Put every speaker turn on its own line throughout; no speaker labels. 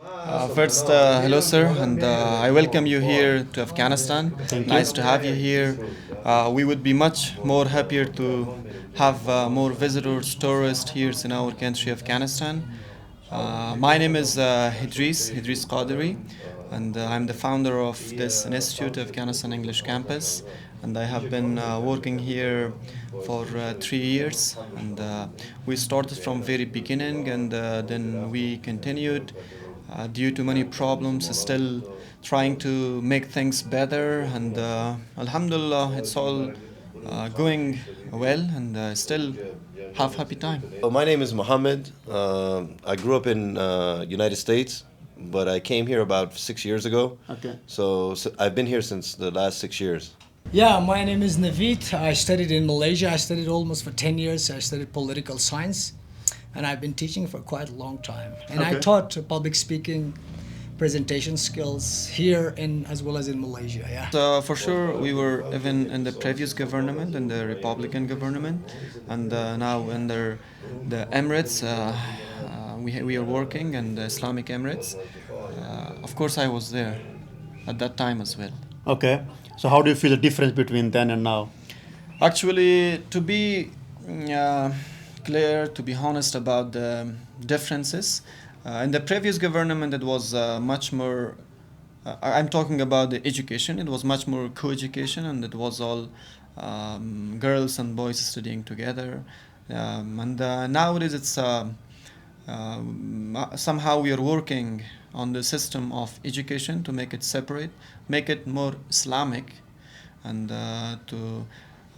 Hello, sir, and I welcome you here to Afghanistan.
Thank you.
Nice to have you here. We would be much more happier to have more visitors, tourists here in our country, Afghanistan. My name is Idris Qadiri, and I'm the founder of this institute, Afghanistan English Campus. And I have been working here for 3 years, and we started from very beginning, and then we continued due to many problems, still trying to make things better, and Alhamdulillah, it's all going well, and still have happy time.
My name is Mohammed. I grew up in United States, but I came here about 6 years ago.
Okay.
So I've been here since the last 6 years.
Yeah, my name is Naveed. I studied in Malaysia. I studied almost for 10 years. I studied political science, and I've been teaching for quite a long time. And I
Okay.
taught public speaking, presentation skills here in as well as in Malaysia. Yeah.
For sure, we were even in the previous government, in the Republican government, and now under the Emirates, we are working in the Islamic Emirates. Of course, I was there at that time as well.
Okay. So how do you feel the difference between then and now?
Actually, to be clear, to be honest about the differences, in the previous government it was much more, I'm talking about the education, it was much more co-education, and it was all girls and boys studying together. And nowadays it's somehow we are working on the system of education to make it separate, make it more Islamic, and to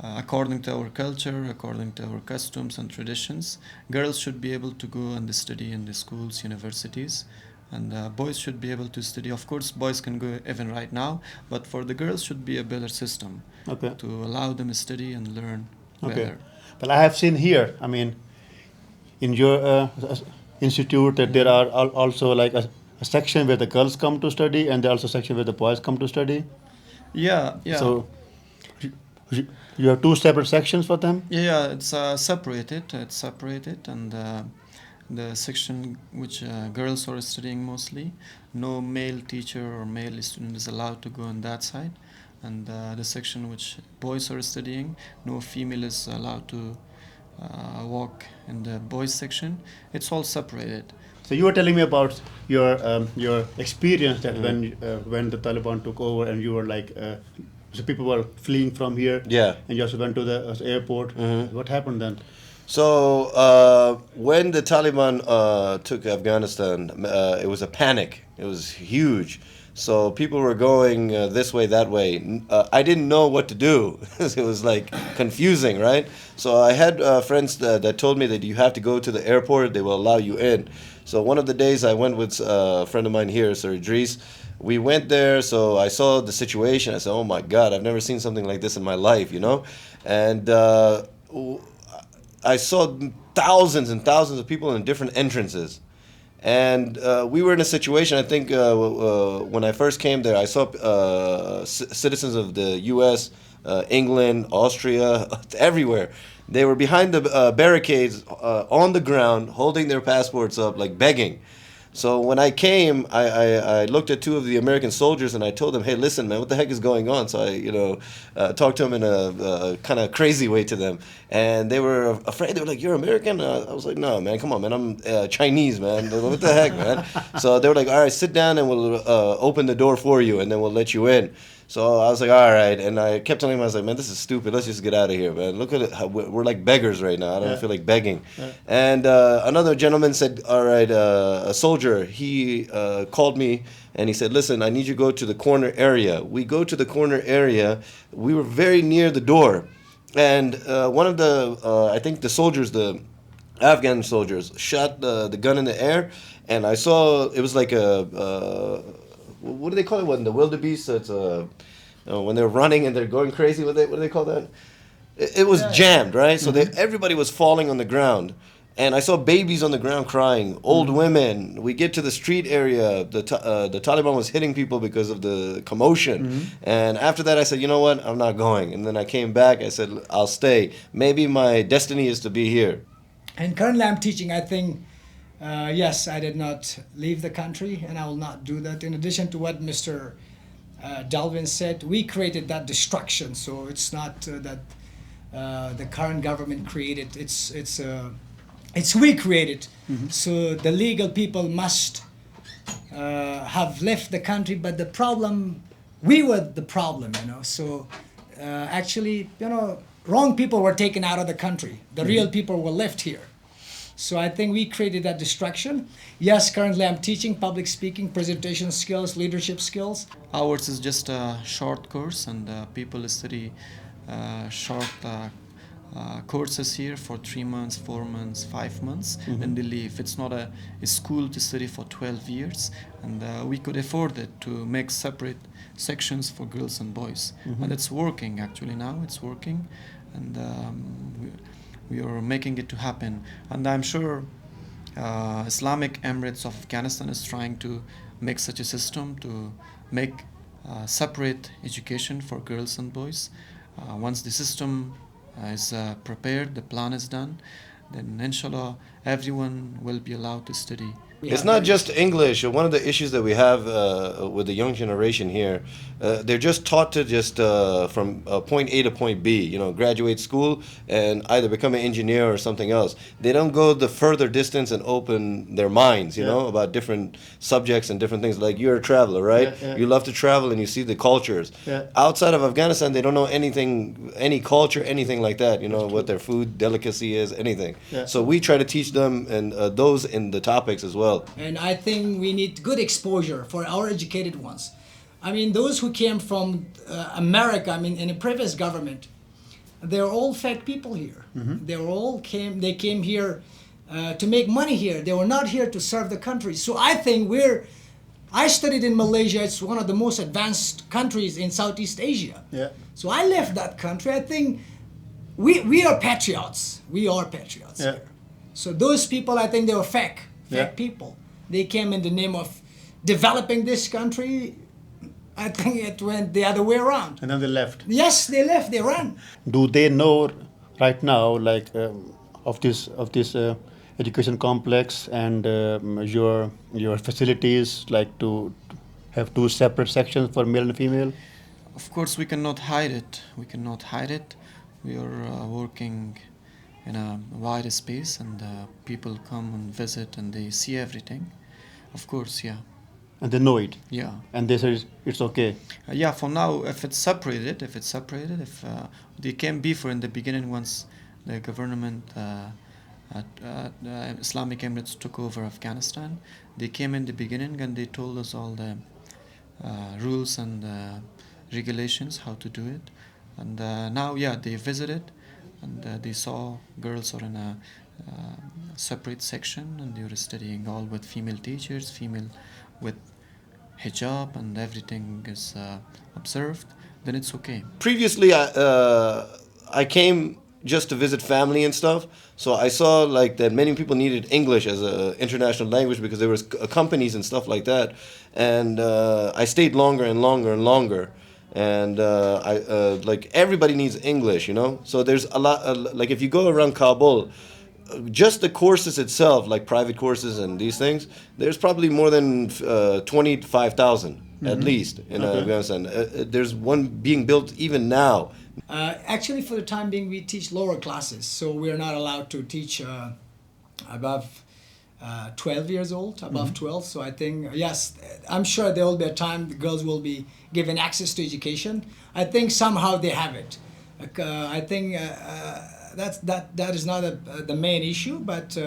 according to our culture, according to our customs and traditions, girls should be able to go and study in the schools, universities, and boys should be able to study. Of course, boys can go even right now, but for the girls should be a better system
Okay.
to allow them to study and learn
Okay.
better.
Well, I have seen here, I mean, in your institute that there are also like a section where the girls come to study and there also a section where the boys come to study.
Yeah, yeah.
So you have two separate sections for them?
Yeah, it's separated. It's separated, and the section which girls are studying mostly, no male teacher or male student is allowed to go on that side, and the section which boys are studying, no female is allowed to walk in the boys section. It's all separated.
So you were telling me about your experience that when the Taliban took over and you were like, so people were fleeing from here.
Yeah.
And you also went to the airport. What happened then?
So when the Taliban took Afghanistan, it was a panic. It was huge. So people were going this way, that way. I didn't know what to do. It was like confusing, right? So I had friends that told me that you have to go to the airport. They will allow you in. So one of the days I went with a friend of mine here, Sir Idris. We went there, so I saw the situation. I said, oh my God, I've never seen something like this in my life, you know? And I saw thousands and thousands of people in different entrances. And we were in a situation, I think, when I first came there, I saw citizens of the U.S., England, Austria, everywhere. They were behind the barricades on the ground, holding their passports up, like begging. So when I came, I looked at two of the American soldiers and I told them, hey, listen, man, what the heck is going on? So I talked to them in a kind of crazy way to them. And they were afraid. They were like, you're American? I was like, no, man, come on, man. I'm Chinese, man. What the heck, man? So they were like, all right, sit down and we'll open the door for you and then we'll let you in. So I was like, all right. And I kept telling him, I was like, man, this is stupid. Let's just get out of here, man. Look at it. We're like beggars right now. I don't feel like begging. And another gentleman said, all right, a soldier, he called me and he said, listen, I need you to go to the corner area. We go to the corner area. We were very near the door. And one of the, I think the soldiers, the Afghan soldiers, shot the gun in the air. And I saw, it was like what do they call it when the wildebeest? It's when they're running and they're going crazy. What do they call that? It was jammed, right? So everybody was falling on the ground, and I saw babies on the ground crying, old women. We get to the street area. The Taliban was hitting people because of the commotion, and after that I said, you know what? I'm not going. And then I came back. I said, I'll stay. Maybe my destiny is to be here.
And currently I'm teaching, I think, Yes, I did not leave the country, and I will not do that. In addition to what Mr. Dalvin said, we created that destruction. So it's not that the current government created. It's we created. So the legal people must have left the country. But the problem, we were the problem. So actually, wrong people were taken out of the country. The real people were left here. So I think we created that distraction. Yes, currently I'm teaching public speaking, presentation skills, leadership skills.
Ours is just a short course, and people study short courses here for 3 months, 4 months, 5 months, then they leave. It's not a school to study for 12 years, and we could afford it to make separate sections for girls and boys. And it's working actually now, it's working, and we are making it to happen. And I'm sure Islamic Emirates of Afghanistan is trying to make such a system to make separate education for girls and boys. Once the system is prepared, the plan is done, then inshallah everyone will be allowed to study.
It's not just English. One of the issues that we have with the young generation here, they're just taught to just from point A to point B, graduate school and either become an engineer or something else. They don't go the further distance and open their minds, about different subjects and different things. Like you're a traveler, right?
Yeah.
You love to travel and you see the cultures.
Yeah.
Outside of Afghanistan, they don't know anything, any culture, anything like that, what their food delicacy is, anything.
Yeah.
So we try to teach them and those in the topics as well.
And I think we need good exposure for our educated ones. I mean, those who came from America, in a previous government, they're all fake people here. They came here to make money here. They were not here to serve the country. So I think I studied in Malaysia. It's one of the most advanced countries in Southeast Asia.
Yeah.
So I left that country. I think we are patriots. We are patriots
Yeah.
here. So those people, I think they were fake
Yeah.
people. They came in the name of developing this country. I think it went the other way around.
And then they left.
Yes, they left. They ran.
Do they know right now, like, of this education complex and your facilities, like to have two separate sections for male and female?
Of course, we cannot hide it. We are working in a wide space, and people come and visit and they see everything. Of course, yeah.
And they know it.
Yeah.
And they say it's okay.
Yeah, for now, if it's separated, if they can be for in the beginning once the government Islamic Emirates took over Afghanistan, they came in the beginning and they told us all the rules and regulations, how to do it. And now, yeah, they visited and they saw girls are in a separate section and they were studying all with female teachers, female with hijab, and everything is observed, then it's okay.
Previously, I came just to visit family and stuff, so I saw like that many people needed English as an international language because there was companies and stuff like that, and I stayed longer and longer and longer. And like everybody needs English, So there's a lot. Like if you go around Kabul, just the courses itself, like private courses and these things, there's probably more than 25,000 at least in Afghanistan. There's one being built even now.
Actually, for the time being, we teach lower classes, so we're not allowed to teach above 12 years old, above 12. So I think, yes, I'm sure there will be a time the girls will be given access to education. I think somehow they have it. I think that is not the main issue, but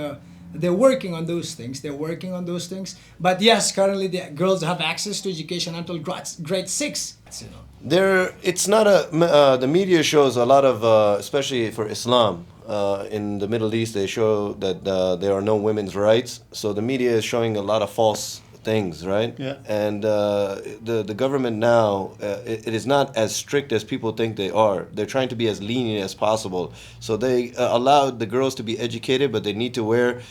they're working on those things. But yes, currently the girls have access to education until grade 6.
It's not the media shows a lot of, especially for Islam, in the Middle East, they show that there are no women's rights. So the media is showing a lot of false things, right?
Yeah.
And the government now, it is not as strict as people think they are. They're trying to be as lenient as possible. So they allowed the girls to be educated, but they need to wear,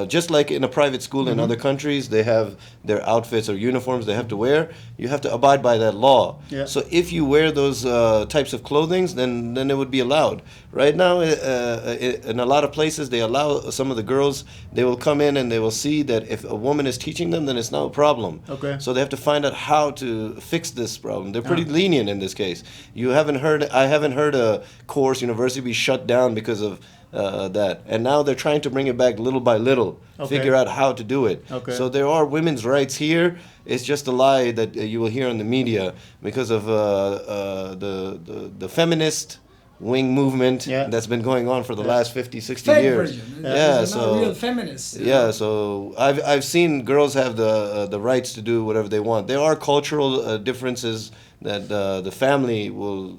just like in a private school in other countries, they have their outfits or uniforms they have to wear. You have to abide by that law.
Yeah.
So if you wear those types of clothing, then it would be allowed. Right now, in a lot of places, they allow some of the girls, they will come in and they will see that if a woman is teaching them, then it's not a problem.
Okay.
So they have to find out how to fix this problem. They're pretty lenient in this case. I haven't heard a course, university be shut down because of that. And now they're trying to bring it back little by little,
Okay.
figure out how to do it.
Okay.
So there are women's rights here. It's just a lie that you will hear in the media because of the feminist wing movement
Yeah.
that's been going on for the last 50, 60
Fake
years.
version.
Yeah,
These are not real feminists.
Yeah, so I've seen girls have the rights to do whatever they want. There are cultural differences that the family will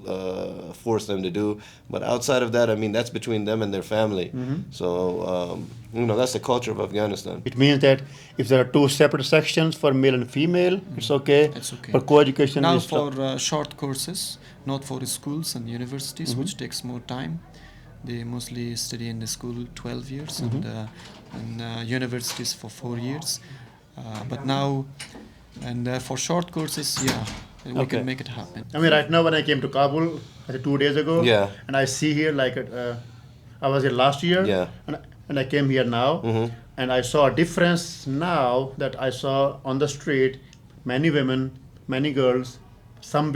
force them to do, but outside of that, I mean, that's between them and their family. So that's the culture of Afghanistan.
It means that if there are two separate sections for male and female, it's okay.
It's okay.
But co-education
Now
is
for short courses, not for schools and universities, which takes more time. They mostly study in the school 12 years and universities for 4 years. But now, and for short courses, we
Okay.
can make it happen.
I mean, right now when I came to Kabul, I think 2 days ago,
Yeah.
and I see here like I was here last year,
Yeah.
and I came here now, and I saw a difference now that I saw on the street many women, many girls, some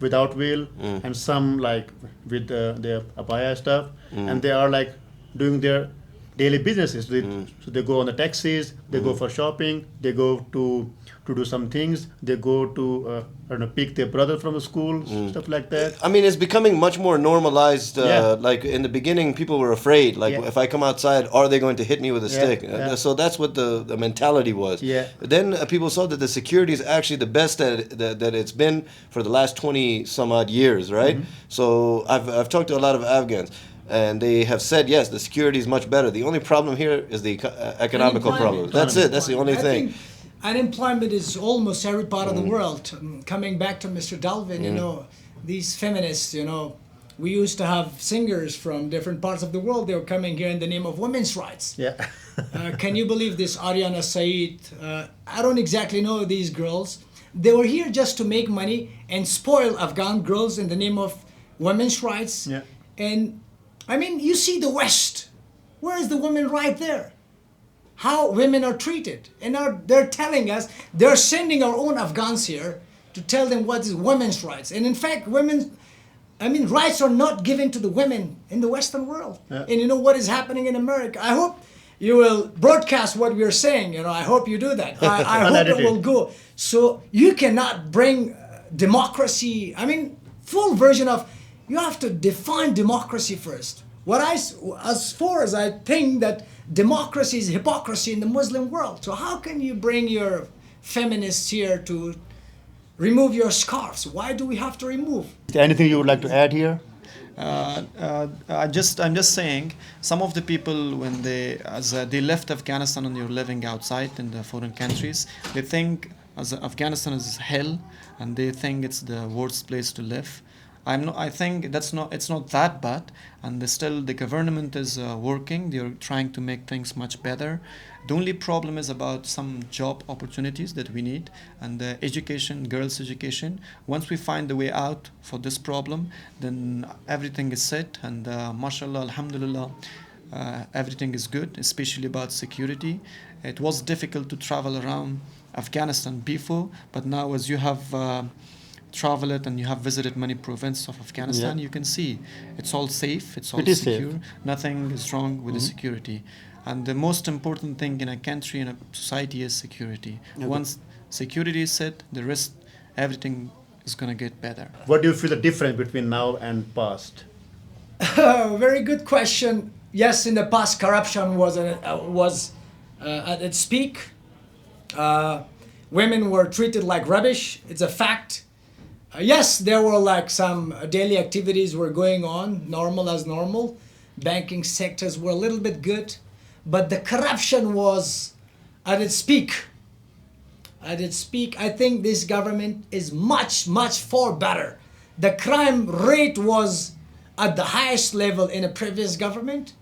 without veil, and some like with their abaya stuff, and they are like doing their daily businesses. So they go on the taxis, they go for shopping, they go to do some things, they go to pick their brother from the school, stuff like that.
I mean, it's becoming much more normalized.
Yeah.
Like in the beginning, people were afraid. Like,
Yeah.
if I come outside, are they going to hit me with a
Yeah,
stick?
yeah.
So that's what the mentality was.
Yeah.
Then people saw that the security is actually the best that it's been for the last 20 some odd years, right? So I've talked to a lot of Afghans. And they have said, yes, the security is much better. The only problem here is the economical problem. That's it. That's the only
I
thing.
think unemployment is almost every part of the world. Coming back to Mr. Dalvin, these feminists, we used to have singers from different parts of the world. They were coming here in the name of women's rights.
Yeah.
Can you believe this? Ariana Saeed, I don't exactly know these girls. They were here just to make money and spoil Afghan girls in the name of women's rights.
Yeah.
And I mean, you see the West. Where is the women right there? How women are treated. And they're telling us, they're sending our own Afghans here to tell them what is women's rights. And in fact, rights are not given to the women in the Western world.
Yeah.
And you know what is happening in America? I hope you will broadcast what we are saying. I hope you do that. I hope it
Unedited.
will go. So you cannot bring democracy, full version of, you have to define democracy first. As far as I think that democracy is hypocrisy in the Muslim world. So how can you bring your feminists here to remove your scarves? Why do we have to remove?
Is there anything you would like to add here?
I'm just saying, some of the people when they left Afghanistan and you're living outside in the foreign countries, they think Afghanistan is hell, and they think it's the worst place to live. I think it's not that bad, and still the government is working. They're trying to make things much better. The only problem is about some job opportunities that we need, and education, girls' education. Once we find the way out for this problem, then everything is set, and mashallah, alhamdulillah, everything is good, especially about security. It was difficult to travel around Afghanistan before, but now as you have traveled and you have visited many provinces of Afghanistan, you can see it's all safe, it's all
It is
secure,
safe.
nothing is wrong with the security. And the most important thing in a country, in a society, is security.
Okay.
Once security is set, the rest, everything is going to get better.
What do you feel the difference between now and past?
Very good question. Yes, in the past, corruption was at its peak. Women were treated like rubbish. It's a fact. Yes, there were like some daily activities were going on, normal as normal. Banking sectors were a little bit good, but the corruption was at its peak. I did speak. I think this government is much, much far better. The crime rate was at the highest level in a previous government.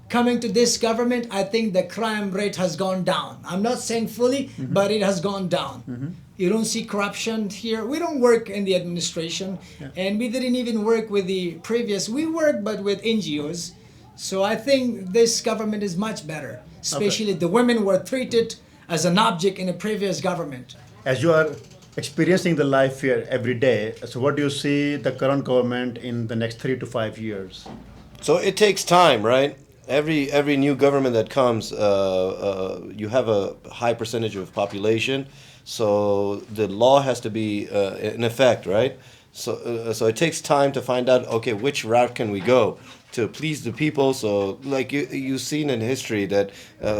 Coming to this government, I think the crime rate has gone down. I'm not saying fully, but it has gone down. You don't see corruption here. We don't work in the administration, and we didn't even work with the previous. We work, but with NGOs. So I think this government is much better. Especially the women were treated as an object in a previous government.
As you are experiencing the life here every day, so what do you see the current government in the next 3 to 5 years?
So it takes time, right? Every new government that comes, you have a high percentage of population, so the law has to be in effect, right? So it takes time to find out, okay, which route can we go to please the people. So like you've seen in history that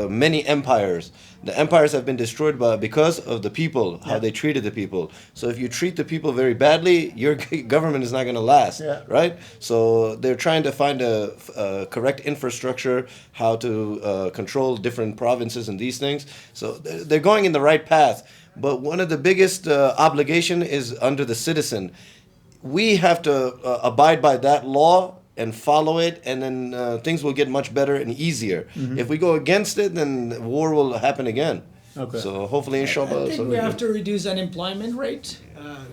many empires, the empires have been destroyed because of the people, how they treated the people. So if you treat the people very badly, your government is not going to last, right? So they're trying to find a correct infrastructure, how to control different provinces and these things. So they're going in the right path. But one of the biggest obligation is under the citizen. We have to abide by that law and follow it, and then things will get much better and easier. If we go against it, then war will happen again.
Okay.
So hopefully, inshallah.
I think we have to reduce unemployment rate.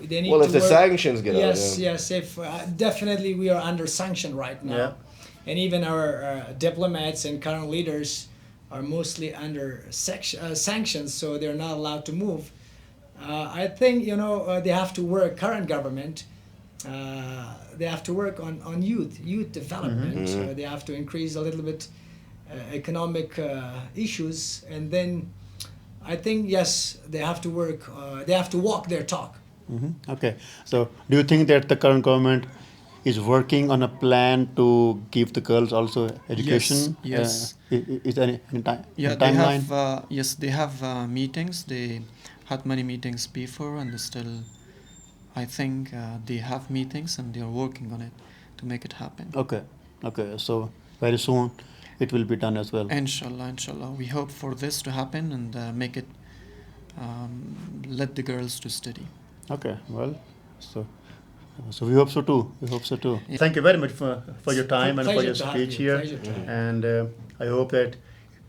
They need
Well,
to
if the
work.
sanctions get out,
Yes, yes. If definitely we are under sanction right now, and even our diplomats and current leaders are mostly under sanctions, so they're not allowed to move. I think they have to work. Current government. They have to work on youth development. They have to increase a little bit economic issues, and then I think yes, they have to work. They have to walk their talk.
Okay. So do you think that the current government is working on a plan to give the girls also education?
Yes.
Is there any
Yeah, they
timeline?
have. Yes, they have meetings. They had many meetings before, and they still. I think they have meetings and they are working on it to make it happen.
Okay. So very soon it will be done as well.
Inshallah, inshallah. We hope for this to happen and make it, let the girls to study.
Okay. Well, so we hope so too.
Yeah.
Thank you very much for your time and for
Pleasure
your
to have
speech
you.
here.
Pleasure to have you.
And I hope that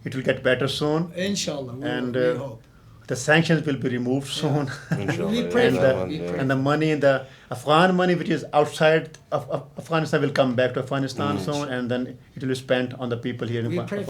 it will get better soon.
Inshallah,
And
we hope.
the sanctions will be removed soon.
Inshallah,
We pray
and,
for
yeah,
it. We pray.
and the money, the Afghan money which is outside of Afghanistan will come back to Afghanistan soon, and then it will be spent on the people here in
We pray